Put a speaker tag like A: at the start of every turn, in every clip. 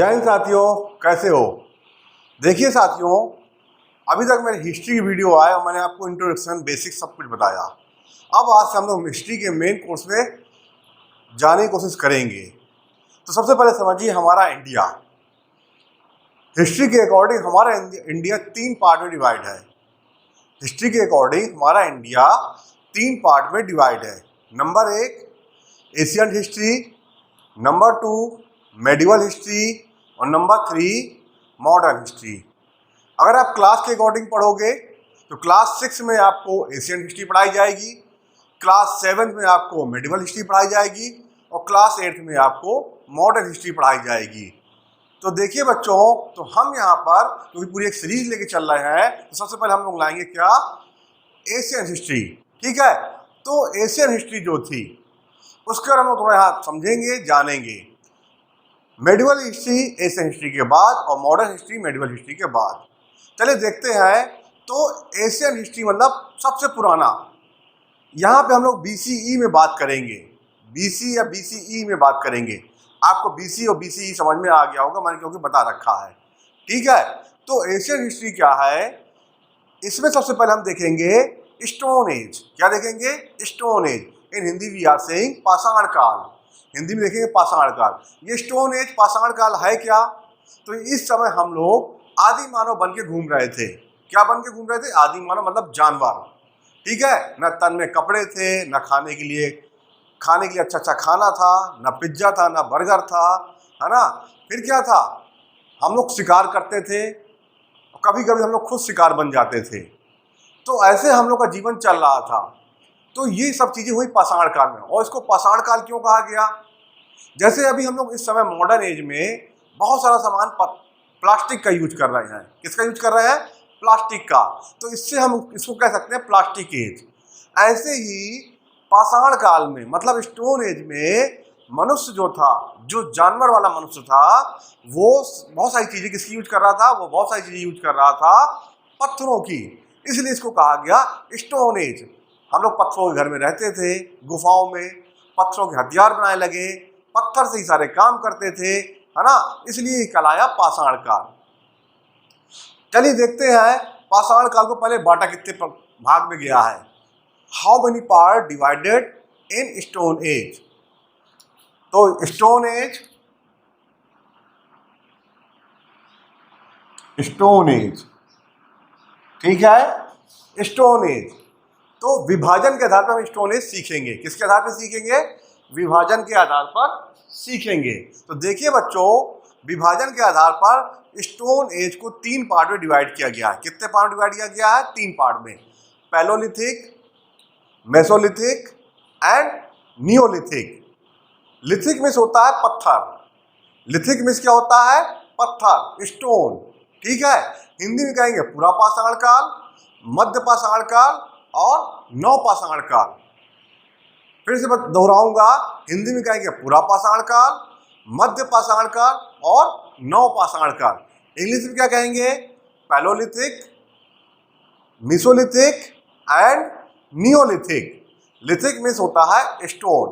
A: जय हिंद साथियों, कैसे हो। देखिए साथियों, अभी तक मेरी हिस्ट्री की वीडियो आया और मैंने आपको इंट्रोडक्शन बेसिक सब कुछ बताया। अब आज से हम लोग हिस्ट्री के मेन कोर्स में जाने की कोशिश करेंगे। तो सबसे पहले समझिए हमारा इंडिया। हिस्ट्री के अकॉर्डिंग हमारा इंडिया तीन पार्ट में डिवाइड है। हिस्ट्री के अकॉर्डिंग हमारा इंडिया तीन पार्ट में डिवाइड है। Number 1 Asian history, number 2 medieval history और नंबर 3 मॉडर्न हिस्ट्री। अगर आप क्लास के अकॉर्डिंग पढ़ोगे तो क्लास 6 में आपको एशियन हिस्ट्री पढ़ाई जाएगी, क्लास 7 में आपको मेडिवल हिस्ट्री पढ़ाई जाएगी और क्लास 8 में आपको मॉडर्न हिस्ट्री पढ़ाई जाएगी। तो देखिए बच्चों, तो हम यहाँ पर क्योंकि पूरी एक सीरीज लेके चल रहे हैं, तो सबसे पहले हम लोग लाएंगे क्या, एशियन हिस्ट्री। ठीक है, तो एशियन हिस्ट्री जो थी उसके बारे में थोड़ा यहाँ समझेंगे, जानेंगे। मेडिवल हिस्ट्री एशियन हिस्ट्री के बाद और मॉडर्न हिस्ट्री मेडिवल हिस्ट्री के बाद। चलिए देखते हैं। तो एशियन हिस्ट्री मतलब सबसे पुराना। यहाँ पे हम लोग बीसीई में बात करेंगे, बीसी या बीसीई में बात करेंगे। आपको बीसी और बीसीई समझ में आ गया होगा, मैंने क्योंकि बता रखा है। ठीक है, तो एशियन हिस्ट्री क्या है, इसमें सबसे पहले हम देखेंगे स्टोन एज। क्या देखेंगे? Stone age. In Hindi we are saying पाषाण काल। हिंदी में देखेंगे पाषाण काल। ये स्टोन एज पाषाण काल है क्या? तो इस समय हम लोग आदि मानव बन के घूम रहे थे। क्या बन के घूम रहे थे? आदि मानव मतलब जानवर। ठीक है, न तन में कपड़े थे, न खाने के लिए अच्छा अच्छा खाना था, न पिज्जा था, न बर्गर था, है ना। फिर क्या था? हम लोग शिकार करते थे, कभी कभी हम लोग खुद शिकार बन जाते थे। तो ऐसे हम लोग का जीवन चल रहा था। तो ये सब चीजें हुई पाषाण काल में। और इसको पाषाण काल क्यों कहा गया? जैसे अभी हम लोग इस समय मॉडर्न एज में बहुत सारा सामान प्लास्टिक का यूज कर रहे हैं। किसका यूज कर रहे हैं? प्लास्टिक का। तो इससे हम इसको कह सकते हैं प्लास्टिक एज। ऐसे ही पाषाण काल में मतलब स्टोन एज में मनुष्य जो था, जो जानवर वाला मनुष्य था, वो बहुत सारी चीजें किसकी यूज कर रहा था? वो बहुत सारी चीजें यूज कर रहा था पत्थरों की। इसलिए इसको कहा गया स्टोन एज। हम लोग पत्थरों के घर में रहते थे, गुफाओं में पत्थरों के हथियार बनाने लगे, पत्थर से ही सारे काम करते थे, है ना। इसलिए कहलाया पाषाण काल। चलिए देखते हैं पाषाण काल को पहले बांटा कितने भाग में गया है। How many part divided in stone age? तो स्टोन एज, ठीक है, स्टोन एज। तो विभाजन के आधार पर हम स्टोन एज सीखेंगे। किसके आधार पर सीखेंगे? विभाजन के आधार पर सीखेंगे। तो देखिए बच्चों, विभाजन के आधार पर स्टोन एज को तीन पार्ट में डिवाइड किया गया है। कितने पार्ट डिवाइड किया गया है? तीन पार्ट में। Palaeolithic, Mesolithic and Neolithic. Lithic में होता है पत्थर, लिथिक में क्या होता है? पत्थर, स्टोन। ठीक है, हिंदी में कहेंगे पूरा पाषाण काल, मध्य पाषाण काल और नव पाषाण काल। फिर से मैं दोहराऊंगा, हिंदी में कहेंगे पूरा पाषाण काल, मध्य पाषाण काल और नव पाषाण काल। इंग्लिश में क्या कहेंगे? Palaeolithic, Mesolithic and Neolithic. Lithic में होता है स्टोन।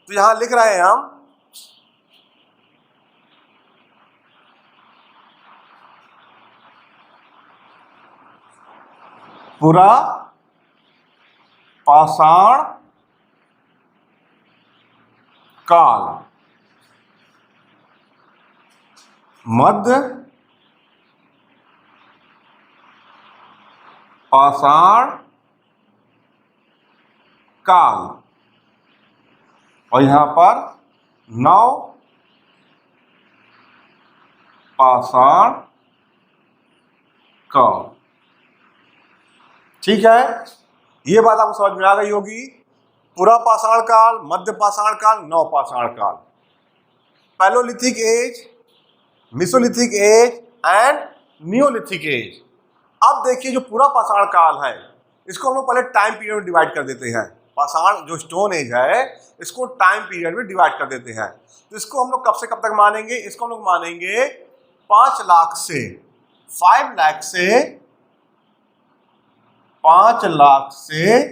A: तो यहां लिख रहे हैं हम पूरा पाषाण काल, मध्य पाषाण काल और यहां पर नव पाषाण काल। ठीक है, ये बात आपको समझ में आ गई होगी। पूरा पाषाण काल, मध्य पाषाण काल, नव पाषाण काल, palaeolithic age, mesolithic age and neolithic age. अब देखिए जो पूरा पाषाण काल है, इसको हम लोग पहले टाइम पीरियड में डिवाइड कर देते हैं। पाषाण जो स्टोन एज है, इसको टाइम पीरियड में डिवाइड कर देते हैं। तो इसको हम लोग कब से कब तक मानेंगे? इसको हम लोग मानेंगे 5 लाख से, 5 लाख से 5 लाख से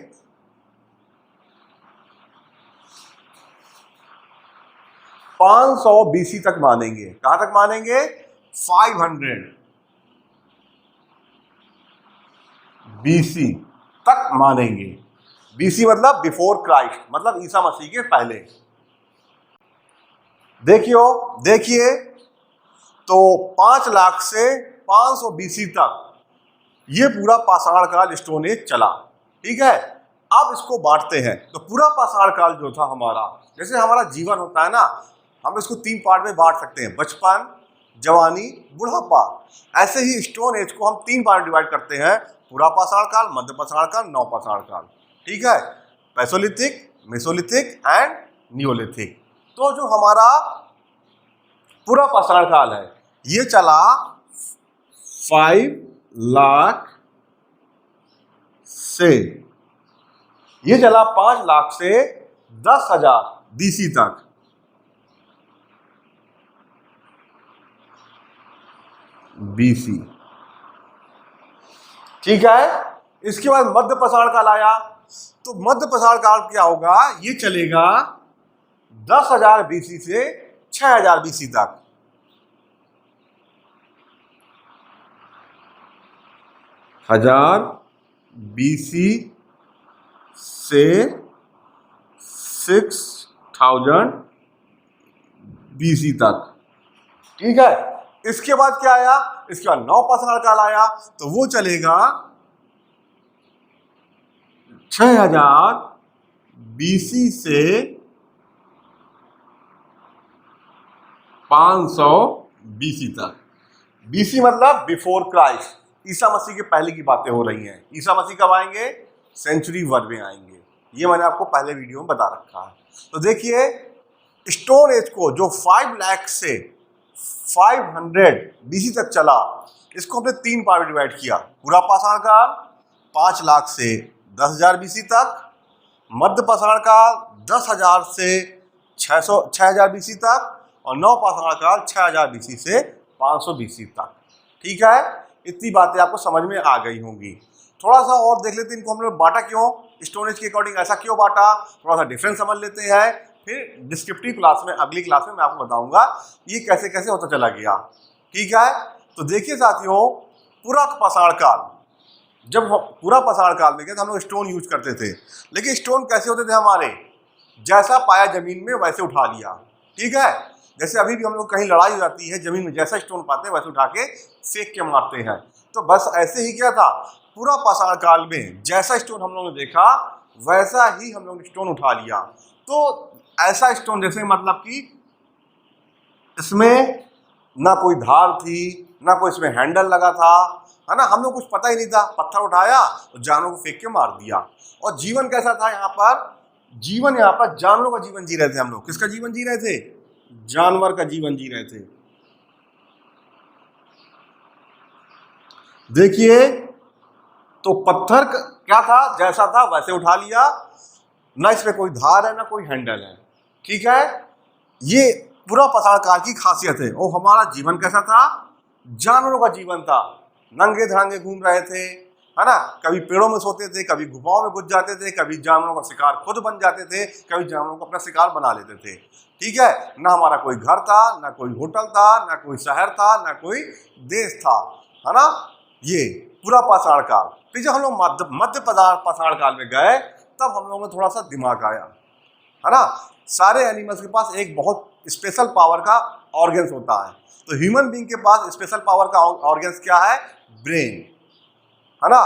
A: 500 BC तक मानेंगे। कहां तक मानेंगे? 500 BC तक मानेंगे। BC मतलब बिफोर क्राइस्ट, मतलब ईसा मसीह के पहले। देखिए तो 5 लाख से 500 BC तक ये पूरा पाषाण काल स्टोन एज चला। ठीक है, अब इसको बांटते हैं। तो पूरा पाषाण काल जो था हमारा, जैसे हमारा जीवन होता है ना, हम इसको 3 पार्ट में बांट सकते हैं, बचपन, जवानी, बुढ़ापा। ऐसे ही स्टोन एज को हम 3 पार्ट डिवाइड करते हैं, पूरा पाषाण काल, मध्य पाषाण काल, नव पाषाण काल। ठीक है, पैसोलिथिक, मेसोलिथिक एंड नियोलिथिक। तो जो हमारा पूरा पाषाण काल है ये चला 5 लाख से, ये चला 5 लाख से 10,000 BC तक। BC, ठीक है। इसके बाद मध्य पाषाण काल आया। तो मध्य पाषाण काल क्या होगा? ये चलेगा 10,000 BC से 6,000 BC तक। हजार BC से 6,000 BC तक। ठीक है, इसके बाद क्या आया? इसके बाद नव पाषाण काल आया। तो वो चलेगा 6,000 BC से 500 BC तक। BC मतलब बिफोर क्राइस्ट, ईसा मसीह के पहले की बातें हो रही हैं। ईसा मसीह कब आएंगे? सेंचुरी 1 में आएंगे। ये मैंने आपको पहले वीडियो में बता रखा है। तो देखिए स्टोन एज को जो 5 लाख से 500 BC तक चला, इसको हमने 3 पार्ट में डिवाइड किया। पूरा पाषाण काल 5 लाख से 10,000 BC तक, मध्य पाषाण काल 10,000 से 6,000 BC तक, और नव पाषाण काल 6,000 BC से 500 BC तक। ठीक है, इतनी बातें आपको समझ में आ गई होंगी। थोड़ा सा और देख लेते हैं, इनको हमने बांटा क्यों, स्टोन एज के अकॉर्डिंग ऐसा क्यों बांटा, थोड़ा सा डिफरेंस समझ लेते हैं। फिर डिस्क्रिप्टिव क्लास में, अगली क्लास में मैं आपको बताऊंगा ये कैसे कैसे होता चला गया। ठीक है, तो देखिए साथियों, पूरा पाषाण काल, जब पूरा पाषाण काल में क्या था, हम लोग स्टोन यूज करते थे। लेकिन स्टोन कैसे होते थे हमारे? जैसा पाया जमीन में वैसे उठा लिया। ठीक है, जैसे अभी भी हम लोग कहीं लड़ाई हो जाती है, जमीन में जैसा स्टोन पाते हैं वैसे उठा के फेंक के मारते हैं। तो बस ऐसे ही क्या था, पूरा पाषाण काल में जैसा स्टोन हम लोगों ने देखा वैसा ही हम लोगों ने स्टोन उठा लिया। तो ऐसा स्टोन जैसे मतलब कि इसमें ना कोई धार थी, ना कोई इसमें हैंडल लगा था, है ना, हम लोग कुछ पता ही नहीं था, पत्थर उठाया तो जानवरों को फेंक के मार दिया। और जीवन कैसा था यहाँ पर? जीवन यहाँ पर जानवरों का जीवन जी रहे थे हम लोग। किसका जीवन जी रहे थे? जानवर का जीवन जी रहे थे। देखिए तो पत्थर क्या था, जैसा था वैसे उठा लिया, ना इसमें कोई धार है ना कोई हैंडल है। ठीक है, ये पूरा पाषाण काल की खासियत है। और हमारा जीवन कैसा था? जानवरों का जीवन था। नंगे धड़ंगे घूम रहे थे, है ना, कभी पेड़ों में सोते थे, कभी गुफाओं में घुस जाते थे, कभी जानवरों का शिकार खुद बन जाते थे, कभी जानवरों को अपना शिकार बना लेते थे। ठीक है, ना हमारा कोई घर था, ना कोई होटल था, ना कोई शहर था, ना कोई देश था, है ना। ये पूरा पाषाण काल। फिर जब हम लोग मध्य पाषाण काल में गए तब हम लोगों में थोड़ा सा दिमाग आया, है ना। सारे एनिमल्स के पास एक बहुत स्पेशल पावर का ऑर्गन्स होता है। तो ह्यूमन बीइंग के पास स्पेशल पावर का ऑर्गन्स क्या है? ब्रेन, है ना।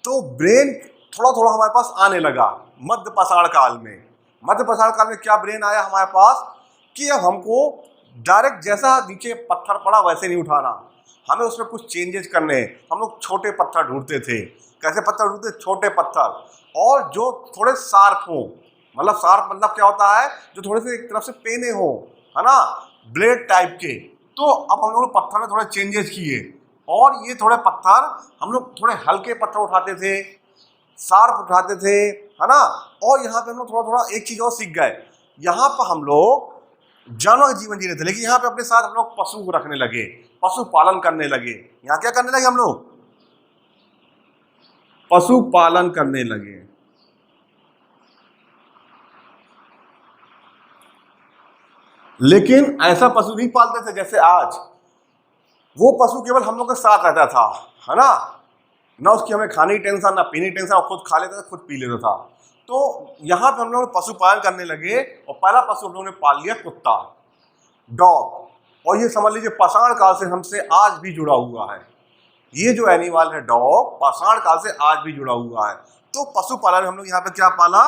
A: तो ब्रेन थोड़ा थोड़ा हमारे पास आने लगा मध्य पाषाण काल में। मध्य पाषाण काल में क्या ब्रेन आया हमारे पास कि अब हमको डायरेक्ट जैसा नीचे पत्थर पड़ा वैसे नहीं उठाना, हमें उसमें कुछ चेंजेस करने हैं। हम लोग छोटे पत्थर ढूंढते थे। कैसे पत्थर ढूंढते? छोटे पत्थर, और जो थोड़े शार्प हो। मतलब शार्प मतलब क्या होता है? जो थोड़े से एक तरफ से पेने हो, है ना, ब्लेड टाइप के। तो अब हम लोग पत्थर में थोड़े चेंजेस किए, और ये थोड़े पत्थर हम लोग थोड़े हल्के पत्थर उठाते थे, शार्प उठाते थे, है ना। और यहाँ पे हम लोग थोड़ा थोड़ा एक चीज और सीख गए, यहाँ पर हम लोग जानवर का जीवन जी रहे थे, लेकिन यहाँ पे अपने साथ हम लोग पशु को रखने लगे, पशुपालन करने लगे। यहाँ क्या करने लगे हम लोग? पशुपालन करने लगे। लेकिन ऐसा पशु नहीं पालते थे जैसे आज। वो पशु केवल हम लोग के साथ रहता था, है ना उसकी हमें खाने की टेंशन, ना पीने की टेंशन, खुद खा लेता था, खुद पी लेता था। तो यहाँ पे हम लोग पशुपालन करने लगे और पहला पशु हम लोगों ने पाल लिया कुत्ता, डॉग। और ये समझ लीजिए पाषाण काल से हमसे आज भी जुड़ा हुआ है। ये जो एनिमल है डॉग, पाषाण काल से आज भी जुड़ा हुआ है। तो पशुपालन में हम लोग यहाँ पे क्या पाला?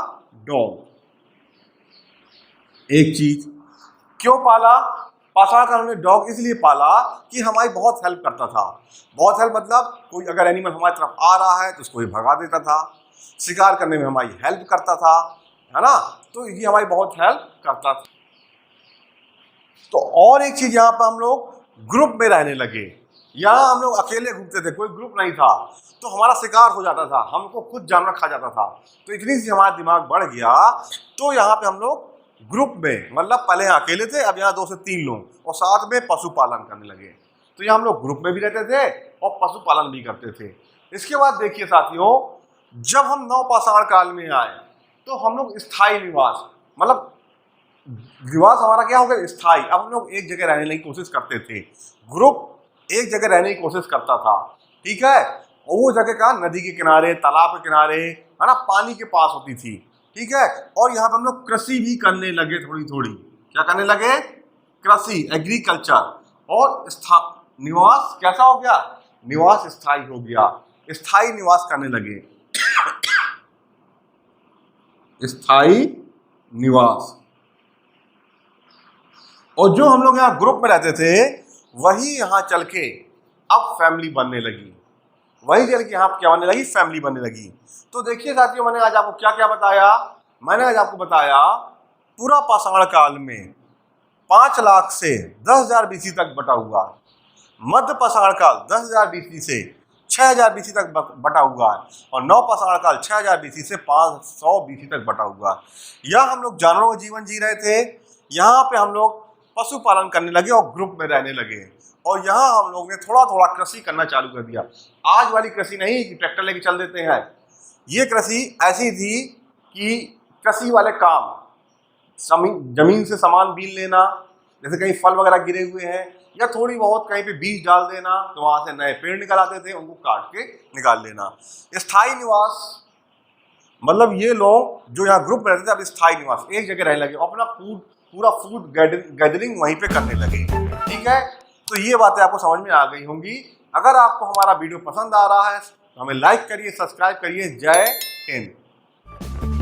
A: डॉग। एक चीज क्यों पाला? पाषाण काल में डॉग इसलिए पाला कि हमारी बहुत हेल्प करता था। बहुत हेल्प मतलब कोई अगर एनिमल हमारी तरफ आ रहा है तो उसको भी भगा देता था, शिकार करने में हमारी हेल्प करता था, है ना। तो ये हमारी बहुत हेल्प करता था। तो और एक चीज यहाँ पर हम लोग ग्रुप में रहने लगे। यहाँ हम लोग अकेले घूमते थे, कोई ग्रुप नहीं था, तो हमारा शिकार हो जाता था, हमको खुद जानवर खा जाता था। तो इतनी सी हमारा दिमाग बढ़ गया, तो यहाँ पे हम लोग ग्रुप में, मतलब पहले यहाँ अकेले थे, अब यहाँ 2 से 3 लोग और साथ में पशुपालन करने लगे। तो यहाँ हम लोग ग्रुप में भी रहते थे और पशुपालन भी करते थे। इसके बाद देखिए साथियों, जब हम नवपाषाण काल में आए तो हम लोग स्थायी निवास, मतलब निवास हमारा क्या हो गया? स्थायी। अब हम लोग एक जगह रहने की कोशिश करते थे, ग्रुप एक जगह रहने की कोशिश करता था, ठीक है। और वो जगह का नदी के किनारे, तालाब के किनारे, है ना, पानी के पास होती थी, ठीक है। और यहाँ पे हम लोग कृषि भी करने लगे, थोड़ी थोड़ी। क्या करने लगे? कृषि, एग्रीकल्चर। और निवास कैसा हो गया? निवास स्थायी हो गया, स्थायी निवास करने लगे। स्थायी निवास। और जो हम लोग यहाँ ग्रुप में रहते थे वही यहाँ चल के अब फैमिली बनने लगी, वही चल के यहाँ क्या बनने लगी? फैमिली बनने लगी। तो देखिए साथियों, मैंने आज आपको क्या क्या बताया? मैंने आज आपको बताया पूरा पाषाण काल में 5 लाख से 10,000 BC तक बटा हुआ, मध्य पाषाण काल 10,000 BC से 6,000 BC तक बटा हुआ है, और नवपाषाण काल 6,000 BC से 500 BC तक बटा हुआ है। यह हम लोग जानवरों का जीवन जी रहे थे, यहाँ पे हम लोग पशुपालन करने लगे और ग्रुप में रहने लगे, और यहाँ हम लोग ने थोड़ा थोड़ा कृषि करना चालू कर दिया। आज वाली कृषि नहीं कि ट्रैक्टर लेके चल देते हैं, ये कृषि ऐसी थी कि कृषि वाले काम, जमीन से सामान बीन लेना, जैसे कहीं फल वगैरह गिरे हुए हैं या थोड़ी बहुत कहीं पे बीज डाल देना, तो वहां से नए पेड़ निकल आते थे, उनको काट के निकाल लेना। स्थायी निवास मतलब ये लोग जो यहाँ ग्रुप में रहते थे अब स्थायी निवास, एक जगह रहने लगे, अपना पूरा फूड गैदरिंग वहीं पे करने लगे, ठीक है। तो ये बातें आपको समझ में आ गई होंगी। अगर आपको हमारा वीडियो पसंद आ रहा है तो हमें लाइक करिए, सब्सक्राइब करिए। जय हिंद।